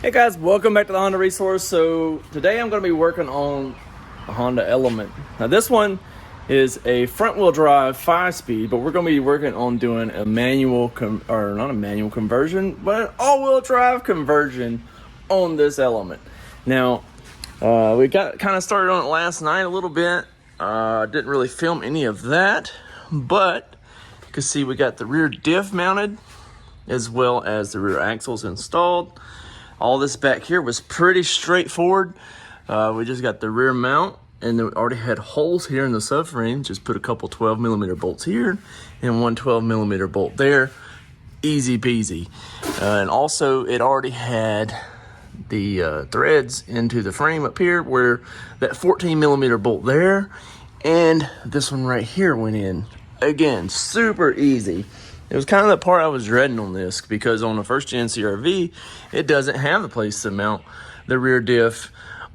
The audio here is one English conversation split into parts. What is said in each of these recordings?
Hey guys, welcome back to the Honda Resource. So today I'm going to be working on a Honda Element. Now this one is a front wheel drive 5-speed, but we're going to be working on doing a manual, not a manual conversion, but an all-wheel drive conversion on this Element. Now we got kind of started on it last night a little bit. Didn't really film any of that, but you can see we got the rear diff mounted as well as the rear axles installed. All this back here was pretty straightforward. We just got the rear mount, and we already had holes here in the subframe. Just put a couple 12mm bolts here and one 12mm bolt there. Easy peasy. And also it already had the threads into the frame up here where that 14mm bolt there and this one right here went in. Again, super easy. It was kind of the part I was dreading on this, because on the first gen CRV, it doesn't have the place to mount the rear diff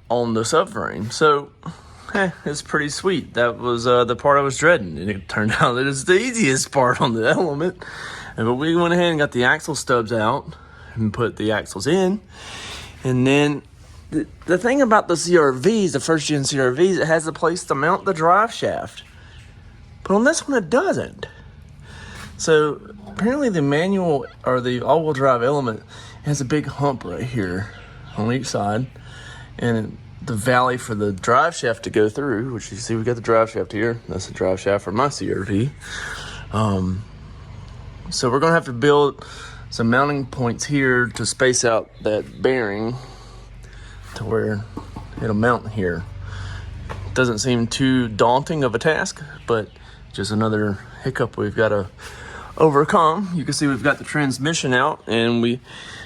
on the subframe. So, it's pretty sweet. That was the part I was dreading, and it turned out that it's the easiest part on the Element. But we went ahead and got the axle stubs out and put the axles in. And then the thing about the CRVs, the first gen CRVs, it has a place to mount the drive shaft. But on this one, it doesn't. So apparently the manual or the all-wheel drive Element has a big hump right here on each side, and the valley for the drive shaft to go through, which you see we got the drive shaft here. That's the drive shaft for my CRV. So we're gonna have to build some mounting points here to space out that bearing to where it'll mount here. Doesn't seem too daunting of a task, but just another hiccup we've got to overcome. You can see we've got the transmission out, and we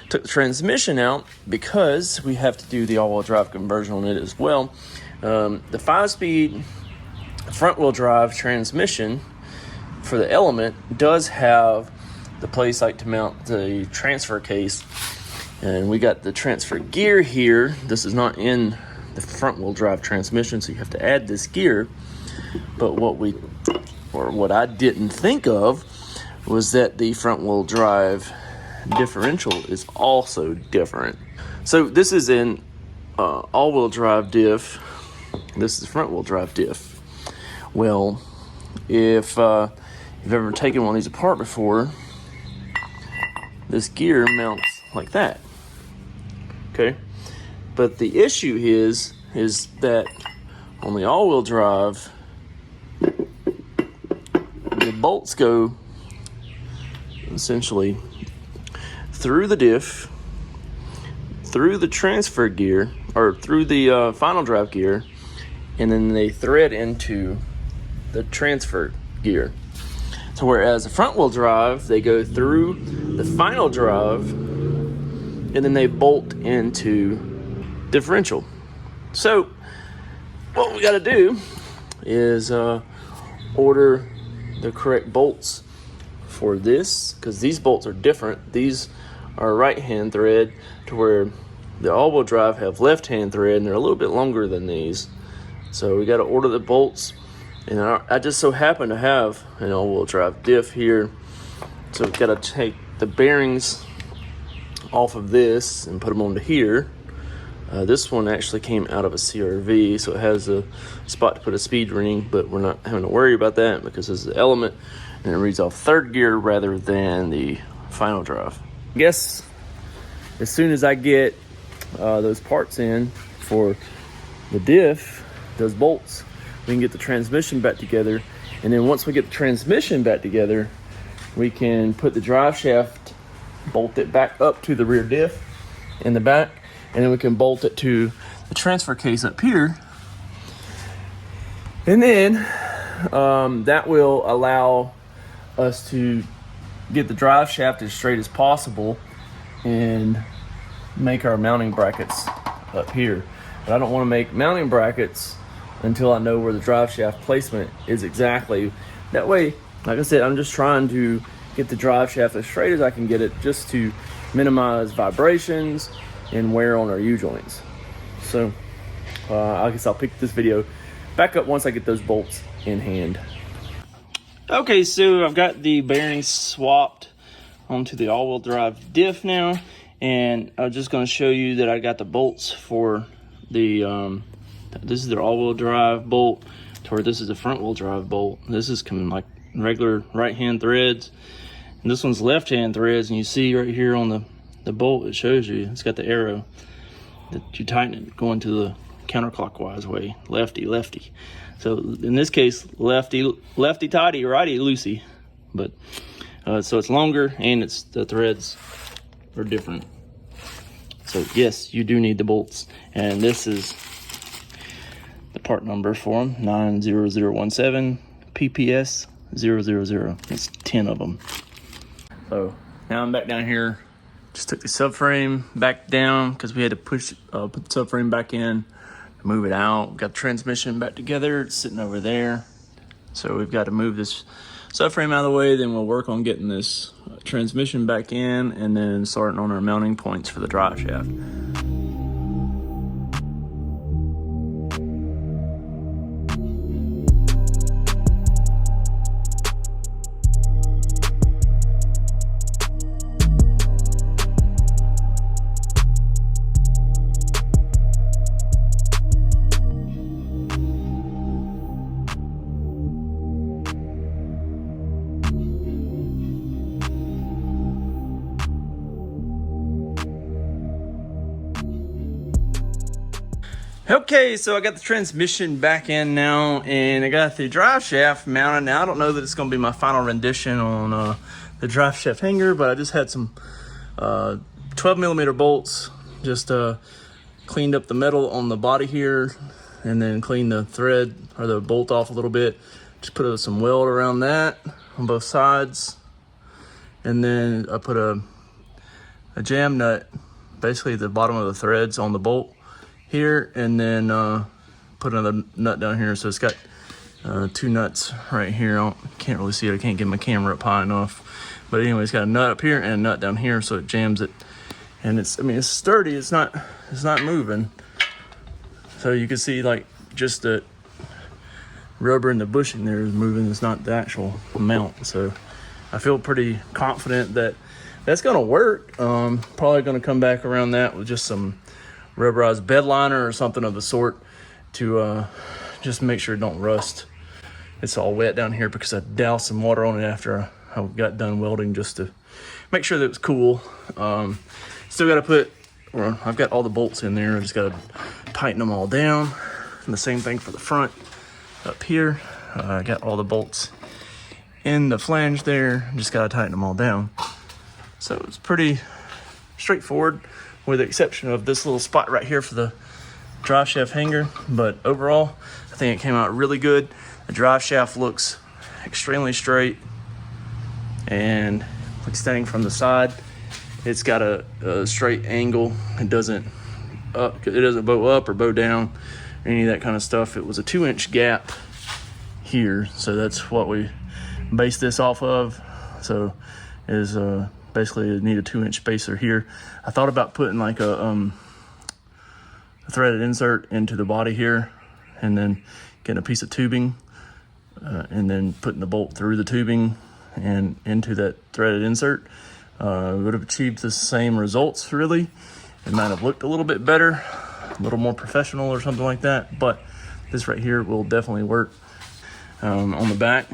took the transmission out because we have to do the all-wheel drive conversion on it as well. The 5-speed front-wheel drive transmission for the Element does have the place like to mount the transfer case, and we got the transfer gear here. This is not in the front-wheel drive transmission, so you have to add this gear. But what I didn't think of was that the front wheel drive differential is also different. So this is an all wheel drive diff. This is front wheel drive diff. Well, if you've ever taken one of these apart before, this gear mounts like that. Okay, but the issue is that on the all wheel drive, the bolts go essentially through the diff, through the transfer gear, or through the final drive gear, and then they thread into the transfer gear. So whereas the front wheel drive, they go through the final drive, and then they bolt into differential. So what we got to do is order the correct bolts for this, because these bolts are different. These are right hand thread, to where the all-wheel drive have left hand thread, and they're a little bit longer than these. So we got to order the bolts, and I just so happen to have an all-wheel drive diff here, so we've got to take the bearings off of this and put them onto here. This one actually came out of a CRV, so it has a spot to put a speed ring, but we're not having to worry about that because this is the Element, and it reads off third gear rather than the final drive. I guess as soon as I get those parts in for the diff, those bolts, we can get the transmission back together. And then once we get the transmission back together, we can put the drive shaft, bolt it back up to the rear diff in the back, and then we can bolt it to the transfer case up here. And then that will allow us to get the drive shaft as straight as possible and make our mounting brackets up here. But I don't want to make mounting brackets until I know where the drive shaft placement is exactly. That way, like I said, I'm just trying to get the drive shaft as straight as I can get it, just to minimize vibrations and wear on our U-joints. So I guess I'll pick this video back up once I get those bolts in hand. Okay, so I've got the bearings swapped onto the all-wheel drive diff now, And I was just going to show you that I got the bolts for the, this is their all-wheel drive bolt, to where this is a front-wheel drive bolt. This is coming like regular right-hand threads, and this one's left-hand threads. And you see right here on the bolt, it shows you, it's got the arrow that you tighten it going to the counterclockwise way, lefty. So in this case, lefty tighty, righty loosey. But so it's longer, and it's the threads are different. So yes, you do need the bolts, and this is the part number for them, 90017 PPS 000. It's 10 of them. So now I'm back down here. Just took the subframe back down because we had to put the subframe back in, move it out. Got the transmission back together. It's sitting over there. So we've got to move this subframe out of the way. Then we'll work on getting this transmission back in, and then starting on our mounting points for the drive shaft. Okay, so I got the transmission back in now, and I got the drive shaft mounted. Now I don't know that it's going to be my final rendition on the drive shaft hanger, but I just had some 12mm bolts, just cleaned up the metal on the body here, and then cleaned the thread or the bolt off a little bit. Just put some weld around that on both sides, and then I put a jam nut, basically the bottom of the threads on the bolt here, and then put another nut down here. So it's got 2 nuts right here. I can't really see it. I can't get my camera up high enough. But anyway, it's got a nut up here and a nut down here, so it jams it. And it's, I mean, it's sturdy. It's not moving. So you can see like just the rubber and the bushing there is moving. It's not the actual mount. So I feel pretty confident that that's gonna work. Probably gonna come back around that with just some rubberized bed liner or something of the sort to just make sure it don't rust. It's all wet down here because I doused some water on it after I got done welding, just to make sure that it was cool. Still got to put, well, I've got all the bolts in there. I just got to tighten them all down. And the same thing for the front up here. I got all the bolts in the flange there. Just got to tighten them all down. So it's pretty straightforward, with the exception of this little spot right here for the drive shaft hanger. But overall, I think it came out really good. The drive shaft looks extremely straight, and extending from the side, it's got a straight angle. It doesn't bow up or bow down, or any of that kind of stuff. It was a 2-inch gap here, so that's what we based this off of. So is basically you need a 2-inch spacer here. I thought about putting like a threaded insert into the body here, and then getting a piece of tubing, and then putting the bolt through the tubing and into that threaded insert. Would have achieved the same results, really. It might have looked a little bit better, a little more professional or something like that, but this right here will definitely work. On the back,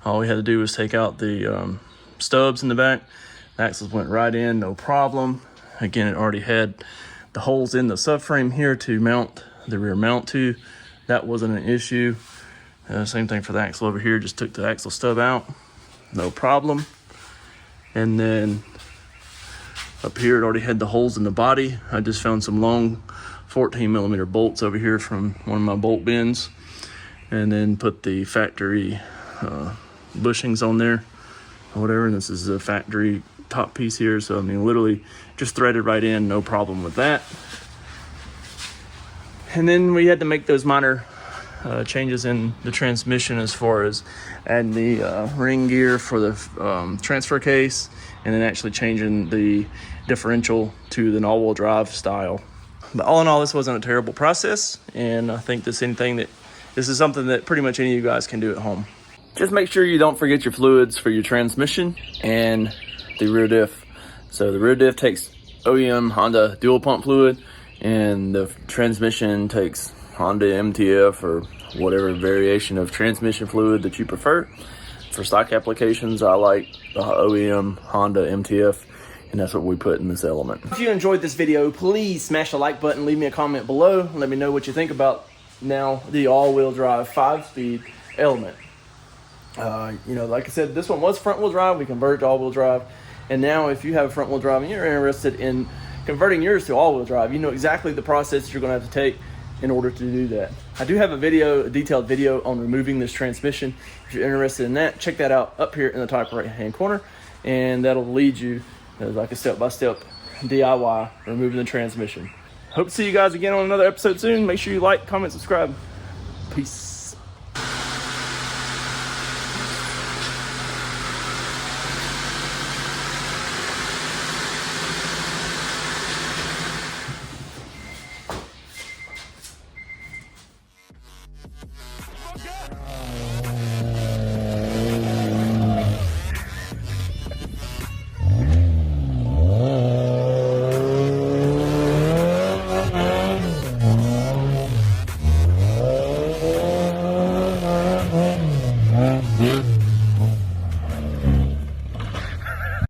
all we had to do was take out the stubs in the back. The axles went right in, no problem. Again, it already had the holes in the subframe here to mount the rear mount to. That wasn't an issue. Same thing for the axle over here. Just took the axle stub out, no problem. And then up here, it already had the holes in the body. I just found some long 14mm bolts over here from one of my bolt bins, and then put the factory bushings on there or whatever. And this is a factory top piece here, so I mean literally just threaded right in, no problem with that. And then we had to make those minor changes in the transmission, as far as adding the ring gear for the transfer case, and then actually changing the differential to the all-wheel drive style. But all in all, this wasn't a terrible process, and I think this is something that pretty much any of you guys can do at home. Just make sure you don't forget your fluids for your transmission and the rear diff. So the rear diff takes OEM Honda dual pump fluid, and the transmission takes Honda MTF or whatever variation of transmission fluid that you prefer. For stock applications, I like the OEM Honda MTF, and that's what we put in this Element. If you enjoyed this video, please smash the like button, leave me a comment below, let me know what you think about now the all-wheel drive 5-speed Element. Like I said, this one was front-wheel drive. We converted to all-wheel drive, and now if you have front-wheel drive and you're interested in converting yours to all-wheel drive, you know exactly the process you're going to have to take in order to do that. I do have a detailed video on removing this transmission. If you're interested in that, check that out up here in the top right-hand corner, and that'll lead you like a step-by-step DIY removing the transmission. Hope to see you guys again on another episode soon. Make sure you like, comment, subscribe. Peace.